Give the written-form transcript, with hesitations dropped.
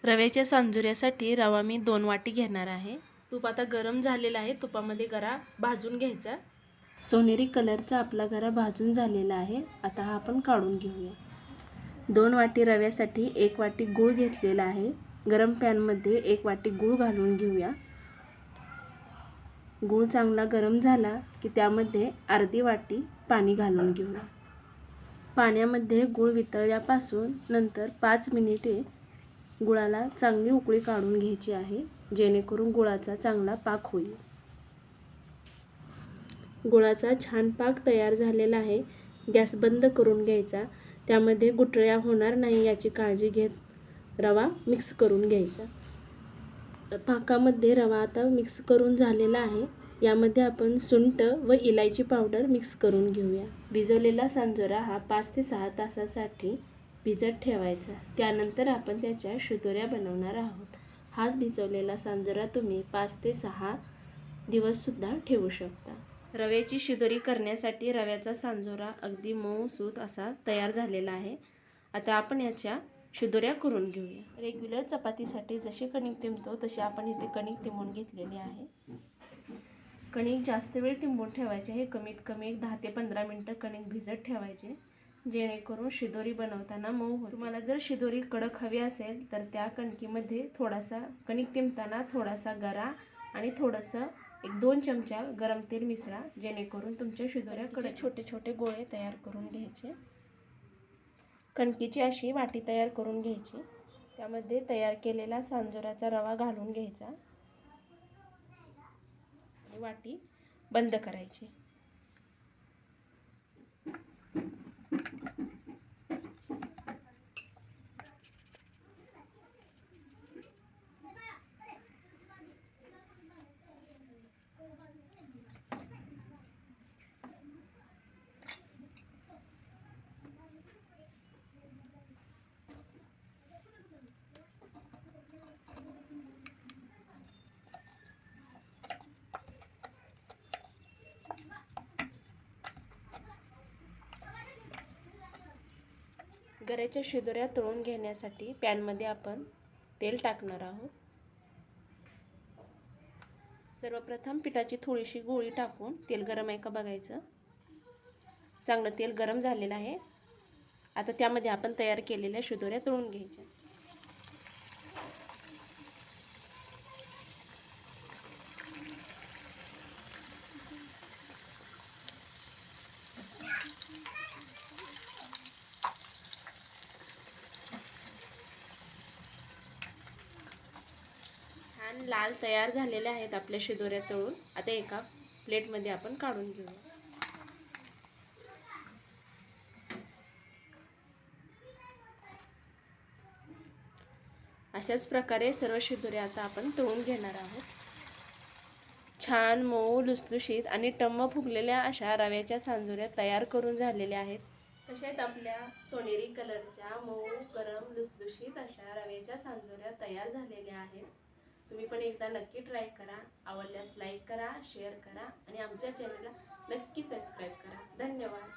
रव्याच्या सांजुऱ्यासाठी रवा मी 2 वाटी घेणार आहे। तूप आता गरम झालेलं आहे। तुपामध्ये गरा भाजून घ्यायचा। सोनेरी कलरचा आपला गरा भाजून झालेला आहे। आता हा आपण काढून घेऊया। 2 वाटी रव्यासाठी 1 वाटी गूळ घेतलेला आहे। गरम पॅनमध्ये 1 वाटी गूळ घालून घेऊया। गूळ चांगला गरम झाला की त्यामध्ये अर्धी वाटी पाणी घालून घेऊया। पाण्यामध्ये गूळ वितळल्यापासून नंतर 5 मिनिटे गुळाला चांगली उकळी काढून घ्यायची आहे, जेणेकरून गुळाचा चांगला पाक होईल। गुळाचा छान पाक तयार झालेला आहे। गॅस बंद करून घ्यायचा। त्यामध्ये गुठळ्या होणार नाही याची काळजी घेत रवा मिक्स करून घ्यायचा। पाकामध्ये रवा आता मिक्स करून झालेला आहे। यामध्ये आपण सुंठ व इलायची पावडर मिक्स करून घेऊया। भिजवलेला सांजोरा हा 5 ते 6 तासासाठी भिजत ठेवायचा। त्यानंतर आपण त्याच्या शिदोऱ्या बनवणार आहोत। हाच भिजवलेला सांजोरा तुम्ही 5 ते 6 दिवस सुद्धा ठेवू शकता। रव्याची शिदोरी करण्यासाठी रव्याचा सांजोरा अगदी मऊसूत असा तयार झालेला आहे। आता आपण याच्या शिदोऱ्या करून घेऊया। रेग्युलर चपातीसाठी जशी कणिक तिंबतो तशी आपण इथे कणिक तिंबून घेतलेली आहे। कणिक जास्त वेळ तिंबून ठेवायचे आहे। कमीत कमी 10 ते 15 मिनिटं कणिक भिजत ठेवायचे, जेणेकरून शिदोरी बनवताना मऊ होते। तुम्हाला जर शिदोरी कडक हवी असेल तर त्या कणकीमध्ये थोडासा कणिक तिंबताना थोडासा गरा आणि थोडंसं 1-2 चमचा गरम तेल मिसळा, जेणेकरून तुमच्या शिदोऱ्या कडक छोटे छोटे गोळे तयार करून घ्यायचे। कणकीची अशी वाटी तयार करून घ्यायची। त्यामध्ये तयार केलेला सांजोराचा रवा घालून घ्यायचा आणि वाटी बंद करायची। गऱ्याच्या शिदोऱ्या तळून घेण्यासाठी पॅनमध्ये आपण तेल टाकणार आहोत। सर्वप्रथम पिठाची थोडीशी गोळी टाकून तेल गरम आहे का बघायचं। चांगलं तेल गरम झालेलं आहे। आता त्यामध्ये आपण तयार केलेल्या शिदोऱ्या तळून घ्यायच्या। छान लाल तयार झालेले आहेत आपल्या शिदोऱ्या तळून। आता एका प्लेटमध्ये आपण काढून घेऊया। अशाच प्रकारे सर्व शिदोऱ्या आता आपण तळून घेणार आहोत। छान मऊ लुसलुशीत आणि टम्म फुगलेल्या अशा रव्याच्या सांजोऱ्या तयार करून झालेल्या आहेत। कशा आहेत आपल्या सोनेरी कलरच्या मऊ गरम लुसलुशीत अशा रव्याच्या सांजोऱ्या तयार झालेल्या आहेत। तुम्ही पण एकदा नक्की ट्राय करा। आवडल्यास लाईक करा, शेअर करा आणि आमच्या चॅनलला नक्की सबस्क्राईब करा। धन्यवाद।